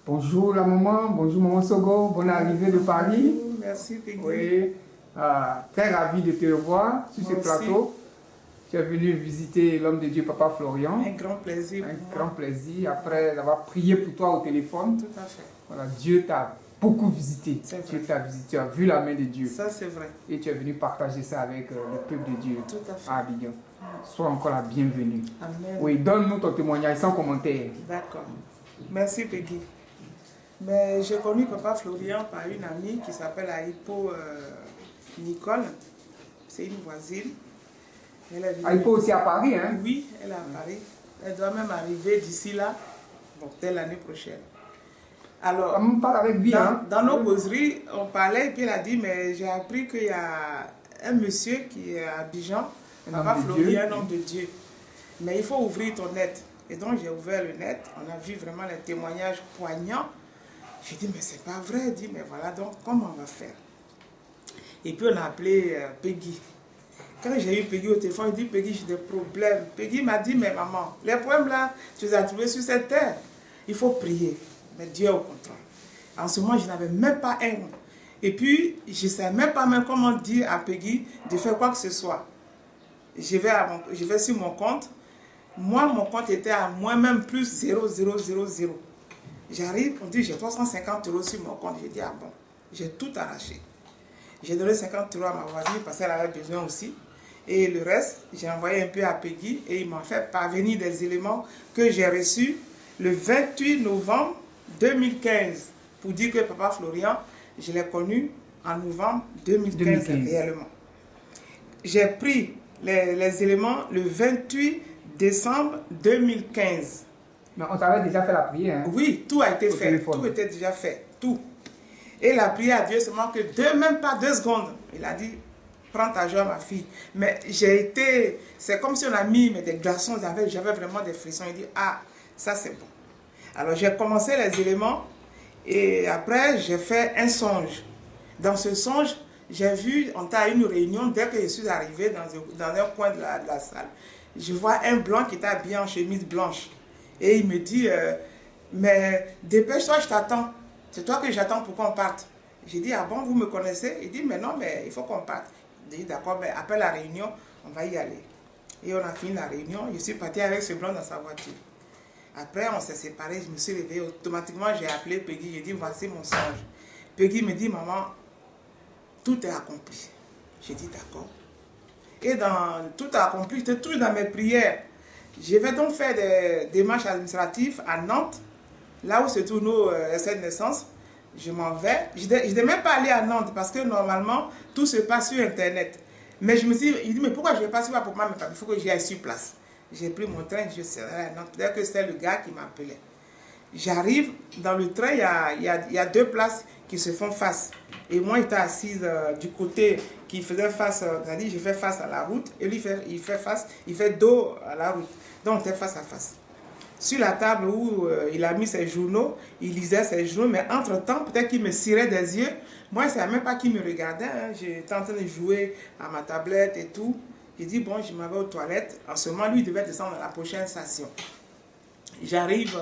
Bonjour la maman, bonjour maman Sogo, bonne arrivée de Paris. Bonjour, merci Peggy. Oui, très ravi de te revoir sur ce plateau. Tu es venu visiter l'homme de Dieu, Papa Florian. Un grand plaisir. Un grand plaisir, après avoir prié pour toi au téléphone. Tout à fait. Voilà, Dieu t'a beaucoup visité. Dieu t'a visité, tu as vu la main de Dieu. Ça, c'est vrai. Et tu es venu partager ça avec le peuple de Dieu. Tout à fait. À Abidjan. Sois encore la bienvenue. Amen. Oui, donne-nous ton témoignage sans commentaire. D'accord. Merci Peggy. Mais j'ai connu Papa Florian par une amie qui s'appelle Aïpo Nicole. C'est une voisine. Aïpo aussi à Paris, hein? Oui, elle est à Paris. Elle doit même arriver d'ici là, bon, dès l'année prochaine. Alors, on parle avec lui, dans nos causeries, on parlait et puis elle a dit, mais j'ai appris qu'il y a un monsieur qui est à Abidjan, Papa Florian, un homme de Dieu. Mais il faut ouvrir ton net. Et donc j'ai ouvert le net, on a vu vraiment les témoignages poignants. J'ai dit, mais c'est pas vrai. Elle dit, mais voilà, donc comment on va faire? Et puis on a appelé Peggy. Quand j'ai eu Peggy au téléphone, il dit, Peggy, j'ai des problèmes. Peggy m'a dit, mais maman, les problèmes là, tu les as trouvés sur cette terre. Il faut prier. Mais Dieu est au contrôle. En ce moment, je n'avais même pas un. Et puis, je ne savais même pas comment dire à Peggy de faire quoi que ce soit. Je vais sur mon compte. Moi, mon compte était à moi-même plus 0,000. J'arrive, on dit, j'ai 350 € sur mon compte. J'ai dit, ah bon, j'ai tout arraché. J'ai donné 50 € à ma voisine parce qu'elle avait besoin aussi. Et le reste, j'ai envoyé un peu à Peggy et il m'a fait parvenir des éléments que j'ai reçus le 28 novembre 2015 pour dire que Papa Florian, je l'ai connu en novembre 2015 réellement. J'ai pris les éléments le 28 décembre 2015. Mais on t'avait déjà fait la prière, hein? Oui, tout a été fait. Téléphone. Tout était déjà fait. Tout. Et la prière à Dieu, seulement que même pas 2 secondes. Il a dit, prends ta joie, ma fille. Mais j'ai été, c'est comme si on a mis des glaçons, j'avais vraiment des frissons. Il dit, ah, ça c'est bon. Alors j'ai commencé les éléments et après j'ai fait un songe. Dans ce songe, j'ai vu, on était à une réunion, dès que je suis arrivé dans un coin de la salle, je vois un blanc qui était habillé en chemise blanche. Et il me dit, mais dépêche-toi, je t'attends. C'est toi que j'attends pour qu'on parte. J'ai dit, ah bon, vous me connaissez? Il dit, mais non, mais il faut qu'on parte. J'ai dit, d'accord, mais après la réunion, on va y aller. Et on a fini la réunion, je suis parti avec ce blanc dans sa voiture. Après, on s'est séparés, je me suis réveillée. Automatiquement, j'ai appelé Peggy, j'ai dit, voici mon songe. Peggy me dit, maman, tout est accompli. J'ai dit, d'accord. Et dans tout est accompli, j'étais toujours dans mes prières. Je vais donc faire des démarches administratives à Nantes, là où se trouve nos essais de naissance. Je m'en vais. Je n'étais même pas allé à Nantes parce que normalement, tout se passe sur Internet. Mais je me suis dit, il dit, mais pourquoi je ne vais pas sur pour moi, il faut que j'y aille sur place. J'ai pris mon train, je serai à Nantes. Peut-être que c'est le gars qui m'appelait. J'arrive, dans le train, il y a 2 places qui se font face. Et moi, j'étais assise du côté qui faisait face, c'est-à-dire je fais face à la route, et lui, il fait dos à la route. Donc, on était face à face. Sur la table où il a mis ses journaux, il lisait ses journaux, mais entre-temps, peut-être qu'il me cirait des yeux. Moi, je ne savais même pas qu'il me regardait. Hein. J'étais en train de jouer à ma tablette et tout. J'ai dit, bon, je m'en vais aux toilettes. En ce moment, lui, il devait descendre à la prochaine station. J'arrive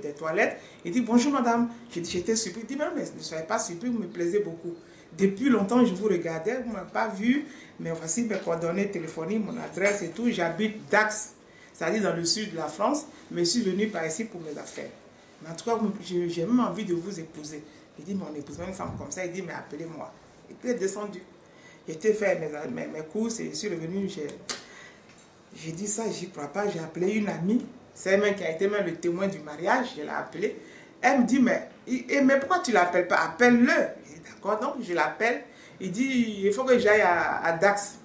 des toilettes. Il dit, bonjour madame. J'ai dit, j'étais surpris. Il dit, mais ne soyez pas surpris, vous me plaisez beaucoup. Depuis longtemps, je vous regardais, vous ne m'avez pas vu. Mais voici mes coordonnées téléphoniques, mon adresse et tout. J'habite Dax, c'est-à-dire dans le sud de la France. Mais je suis venu par ici pour mes affaires. Mais en tout cas, j'ai même envie de vous épouser. Il dit, mon épouse, une femme comme ça. Il dit, mais appelez-moi. Et puis il est descendu. J'ai fait mes courses et je suis revenu. J'ai dit ça, j'y crois pas. J'ai appelé une amie. C'est elle-même qui a été même le témoin du mariage. Je l'ai appelé. Elle me dit, mais pourquoi tu ne l'appelles pas? Appelle-le. J'ai dit, d'accord, donc je l'appelle. Il dit, il faut que j'aille à Dax.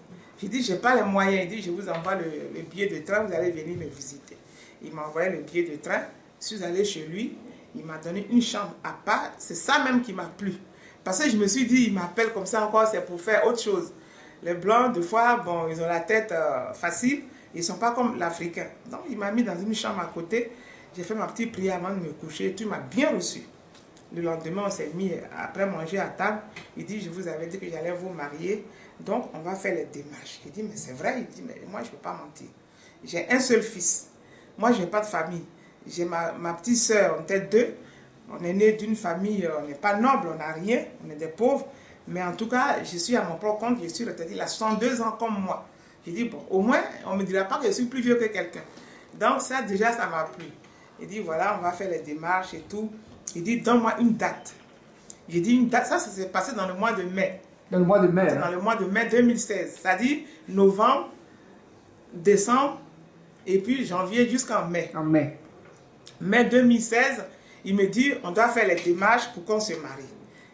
J'ai dit, je n'ai pas les moyens. Il dit, je vous envoie le billet de train, vous allez venir me visiter. Il m'a envoyé le billet de train. Je suis allé chez lui. Il m'a donné une chambre à part. C'est ça même qui m'a plu. Parce que je me suis dit, il m'appelle comme ça encore, c'est pour faire autre chose. Les Blancs, des fois, bon, ils ont la tête facile. Ils ne sont pas comme l'Africain. Donc, il m'a mis dans une chambre à côté. J'ai fait ma petite prière avant de me coucher. Tu m'as bien reçu. Le lendemain, on s'est mis après manger à table. Il dit, je vous avais dit que j'allais vous marier. Donc, on va faire les démarches. Il dit, mais c'est vrai. Il dit, mais moi, je ne peux pas mentir. J'ai un seul fils. Moi, je n'ai pas de famille. J'ai ma petite soeur, on était 2. On est né d'une famille, on n'est pas noble, on n'a rien, on est des pauvres. Mais en tout cas, je suis à mon propre compte, je suis retraité, il a 62 ans comme moi. J'ai dit, bon, au moins, on ne me dira pas que je suis plus vieux que quelqu'un. Donc ça, déjà, ça m'a plu. Il dit, voilà, on va faire les démarches et tout. Il dit, donne-moi une date. J'ai dit, une date, ça s'est passé dans le mois de mai. Dans le mois de mai. Dans le mois de mai 2016. C'est-à-dire novembre, décembre, et puis janvier jusqu'en mai. En mai. Mai 2016, il me dit, on doit faire les démarches pour qu'on se marie.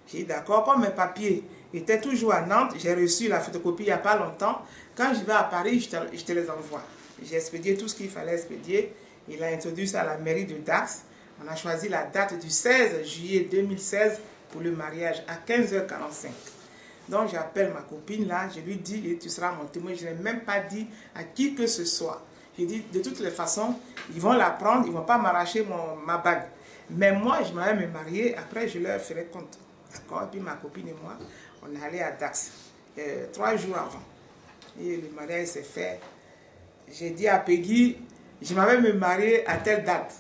J'ai dit, d'accord, comme mes papiers étaient toujours à Nantes, j'ai reçu la photocopie il n'y a pas longtemps. Quand je vais à Paris, je te les envoie. J'ai expédié tout ce qu'il fallait expédier. Il a introduit ça à la mairie de Dax. On a choisi la date du 16 juillet 2016 pour le mariage à 15h45. Donc j'appelle ma copine là, je lui dis, et tu seras mon témoin. Je n'ai même pas dit à qui que ce soit. J'ai dit, de toutes les façons, ils vont la prendre, ils ne vont pas m'arracher ma bague. Mais moi, je m'avais me marier, après je leur ferai compte. D'accord? Et puis ma copine et moi, on est allé à Dax 3 jours avant. Et le mariage s'est fait. J'ai dit à Peggy, je m'avais me marier à telle date.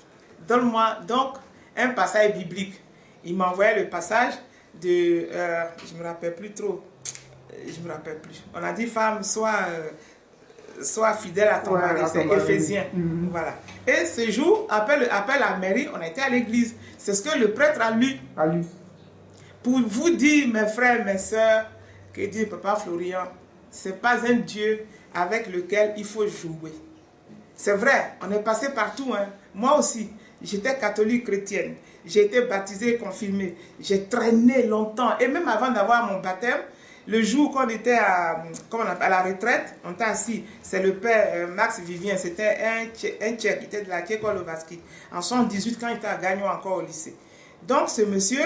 Donne-moi donc un passage biblique. Il m'a envoyé le passage de... je ne me rappelle plus trop. Je ne me rappelle plus. On a dit, femme, sois fidèle à ton mari. C'est Éphésiens. Voilà. Et ce jour, après la mairie, on était à l'église. C'est ce que le prêtre a lu. Pour vous dire, mes frères, mes soeurs, que dit Papa Florian, ce n'est pas un Dieu avec lequel il faut jouer. C'est vrai, on est passé partout. Hein. Moi aussi, j'étais catholique chrétienne. J'ai été baptisée et confirmée. J'ai traîné longtemps. Et même avant d'avoir mon baptême, le jour qu'on était à la retraite, on était assis. C'est le père Max Vivien. C'était un Tchèque qui était de la Tchécoslovaquie. En 1978, quand il était à Gagnon encore au lycée. Donc ce monsieur,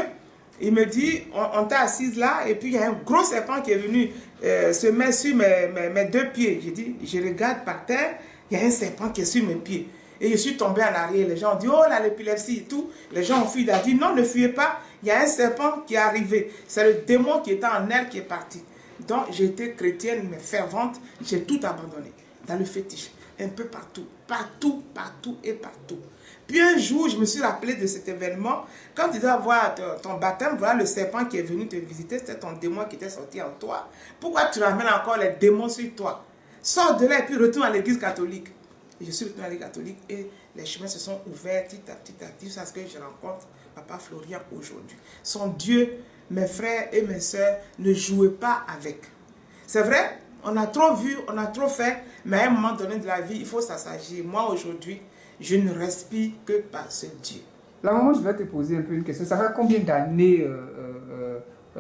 il me dit, on t'a assise là, et puis il y a un gros serpent qui est venu se mettre sur mes 2 pieds. J'ai dit, je regarde par terre, il y a un serpent qui est sur mes pieds. Et je suis tombé en arrière. Les gens ont dit, oh là, l'épilepsie et tout. Les gens ont fui. Il a dit, non, ne fuyez pas. Il y a un serpent qui est arrivé. C'est le démon qui était en elle qui est parti. Donc, j'ai été chrétienne, mais fervente. J'ai tout abandonné. Dans le fétiche. Un peu partout. Partout, partout et partout. Puis un jour, je me suis rappelé de cet événement. Quand tu dois avoir ton baptême, voilà le serpent qui est venu te visiter. C'était ton démon qui était sorti en toi. Pourquoi tu ramènes encore les démons sur toi? Sors de là et puis retourne à l'église catholique. Et je suis retourné à l'église catholique et les chemins se sont ouverts petit à petit jusqu'à ce que je rencontre Papa Florian aujourd'hui. Son Dieu, mes frères et mes soeurs, ne jouez pas avec. C'est vrai, on a trop vu, on a trop fait, mais à un moment donné de la vie, il faut s'assagir. Moi aujourd'hui, je ne respire que par ce Dieu. Là, maman, je vais te poser un peu une question. Ça fait combien d'années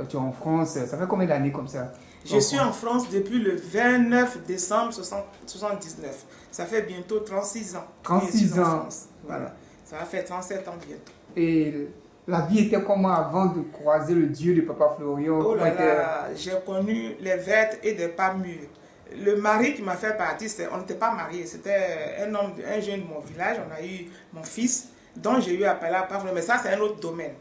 tu es en France? Ça fait combien d'années comme ça? Je suis en France depuis le 29 décembre 1979. Ça fait bientôt 36 ans. 36 ans. Voilà. Ça va faire 37 ans bientôt. Et la vie était comment avant de croiser le Dieu de Papa Florian? Oh là là, j'ai connu les vertes et des pas mûres. Le mari qui m'a fait partir, on n'était pas mariés. C'était un jeune de mon village. On a eu mon fils, dont j'ai eu appelé à Papa Florian. Mais ça, c'est un autre domaine.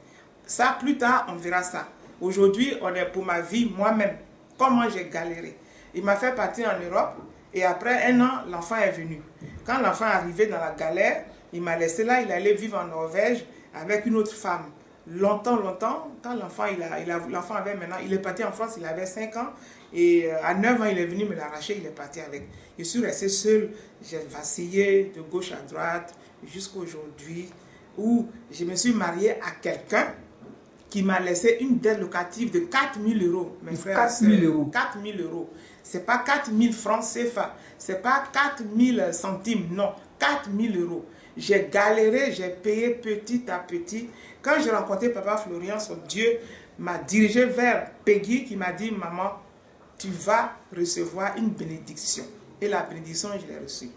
Ça, plus tard, on verra ça. Aujourd'hui, on est pour ma vie, moi-même. Comment j'ai galéré. Il m'a fait partir en Europe et après 1 an, l'enfant est venu. Quand l'enfant est arrivé dans la galère, il m'a laissé là, il allait vivre en Norvège avec une autre femme. Longtemps, quand l'enfant avait maintenant, il est parti en France, il avait 5 ans et à 9 ans, il est venu me l'arracher, il est parti avec. Je suis resté seul, j'ai vacillé de gauche à droite jusqu'à aujourd'hui où je me suis marié à quelqu'un qui m'a laissé une dette locative de 4 000 euros. Mes frères, 4 000 euros. 4 000 euros. Ce n'est pas 4 000 francs CFA. Ce n'est pas 4 000 centimes. Non, 4 000 euros. J'ai galéré, j'ai payé petit à petit. Quand j'ai rencontré Papa Florian, son Dieu m'a dirigé vers Peggy qui m'a dit, maman, tu vas recevoir une bénédiction. Et la bénédiction, je l'ai reçue.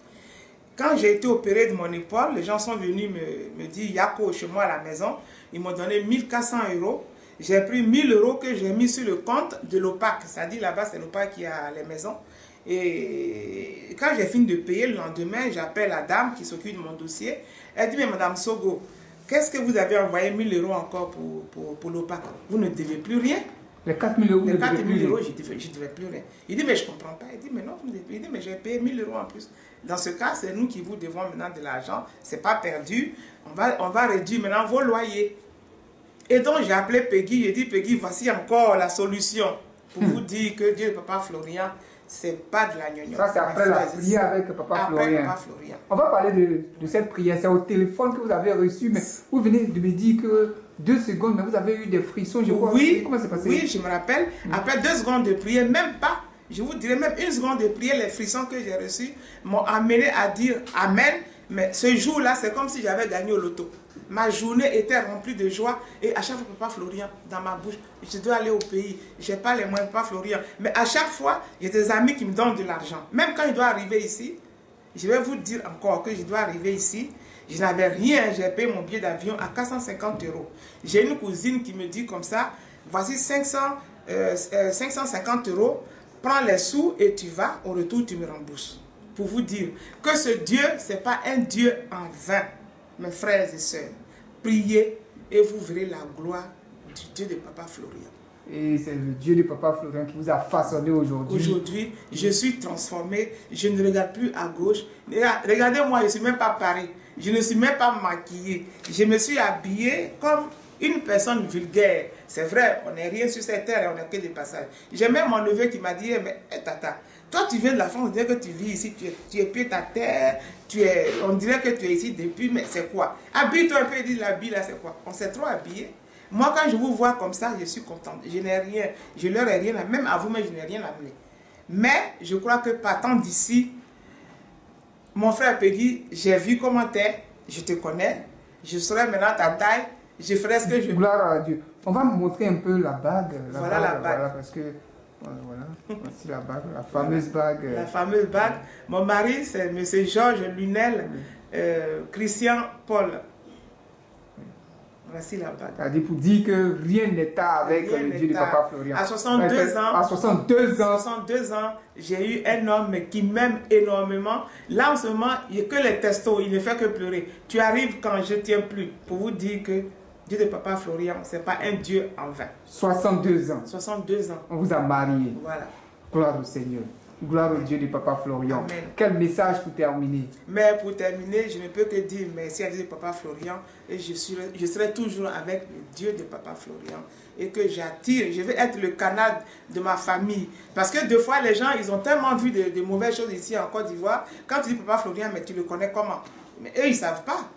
Quand j'ai été opéré de mon épaule, les gens sont venus me dire, Yako, chez moi à la maison, ils m'ont donné 1 400 euros. J'ai pris 1 000 euros que j'ai mis sur le compte de l'OPAC. C'est-à-dire là-bas, c'est l'OPAC qui a les maisons. Et quand j'ai fini de payer, le lendemain, j'appelle la dame qui s'occupe de mon dossier. Elle dit, mais Madame Sogo, qu'est-ce que vous avez envoyé 1 000 euros encore pour l'OPAC? Vous ne devez plus rien. Les 4 000 euros, les 4 000 euros, je ne devais plus rien. Il dit, mais je ne comprends pas. Il dit, mais non, vous ne devez plus. Il dit, mais j'ai payé 1 000 euros en plus. Dans ce cas, c'est nous qui vous devons maintenant de l'argent. Ce n'est pas perdu. On va réduire maintenant vos loyers. Et donc, j'ai appelé Peggy. J'ai dit, Peggy, voici encore la solution pour vous dire que Dieu de Papa Florian, c'est pas de la gnognon. Ça, c'est après la prière avec Papa Florian. On va parler de cette prière. C'est au téléphone que vous avez reçu, mais vous venez de me dire que 2 secondes, mais vous avez eu des frissons, je crois. Oui, comment c'est passé? Oui, je me rappelle. Après 2 secondes de prière, même pas, je vous dirais même 1 seconde de prière, les frissons que j'ai reçus m'ont amené à dire Amen. Mais ce jour-là, c'est comme si j'avais gagné au loto. Ma journée était remplie de joie et à chaque fois, Papa Florian, dans ma bouche, je dois aller au pays, je n'ai pas les moyens, Papa Florian. Mais à chaque fois, il y a des amis qui me donnent de l'argent. Même quand il doit arriver ici, je vais vous dire encore que je dois arriver ici, je n'avais rien, j'ai payé mon billet d'avion à 450 €. J'ai une cousine qui me dit comme ça, voici 550 €, prends les sous et tu vas, au retour tu me rembourses. Pour vous dire que ce Dieu, ce n'est pas un Dieu en vain. Mes frères et sœurs, priez et vous verrez la gloire du Dieu de Papa Florian. Et c'est le Dieu de Papa Florian qui vous a façonné aujourd'hui. Aujourd'hui, je suis transformé, je ne regarde plus à gauche. Regardez-moi, je ne suis même pas paré, je ne suis même pas maquillée. Je me suis habillée comme une personne vulgaire. C'est vrai, on n'est rien sur cette terre, on n'est que des passages. J'ai même mon neveu qui m'a dit, mais tata, toi tu viens de la France, on dirait que tu vis ici, tu es pied à terre, on dirait que tu es ici depuis, mais c'est quoi? Habille-toi un peu, il dit l'habit là, c'est quoi? On s'est trop habillé. Moi, quand je vous vois comme ça, je suis contente. Je n'ai rien, je leur ai rien, même à vous-même, je n'ai rien amené. Mais je crois que partant d'ici, mon frère Peggy, j'ai vu comment tu es, je te connais, je serai maintenant ta taille, je ferai ce que je veux. Gloire à Dieu. On va me montrer un peu la bague. Voilà la bague. Voilà, parce que, voilà, voici la bague, la fameuse bague. La fameuse bague. Mon mari, c'est M. Georges Lunel, Christian Paul. Voici la bague. C'est-à-dire pour dire que rien n'était avec le Dieu de Papa Florian. À 62 ans, à 62 ans, 62 ans, j'ai eu un homme qui m'aime énormément. Là, en ce moment, il n'y a que les testos, il ne fait que pleurer. Tu arrives quand je ne tiens plus. Pour vous dire que Dieu de Papa Florian, ce n'est pas un Dieu en vain. 62 ans. 62 ans. On vous a marié. Voilà. Gloire au Seigneur. Gloire au Dieu de Papa Florian. Amen. Quel message pour terminer? Mais pour terminer, je ne peux que dire merci à Dieu de Papa Florian. Et je serai toujours avec le Dieu de Papa Florian. Et que j'attire, je vais être le canal de ma famille. Parce que des fois, les gens, ils ont tellement vu de mauvaises choses ici en Côte d'Ivoire. Quand tu dis Papa Florian, mais tu le connais comment? Mais eux, ils ne savent pas.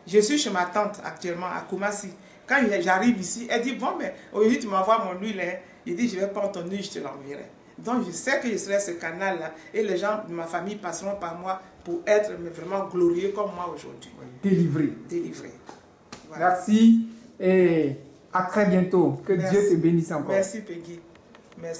Je suis chez ma tante actuellement à Koumassi. Quand j'arrive ici, elle dit, bon, mais aujourd'hui, tu m'envoies mon huile. Hein. Il dit, je ne vais pas ton huile, je te l'enverrai. Donc, je sais que je serai ce canal-là et les gens de ma famille passeront par moi pour être vraiment glorieux comme moi aujourd'hui. Délivré. Délivré. Voilà. Merci et à très bientôt. Que Dieu te bénisse encore. Merci, Peggy. Merci.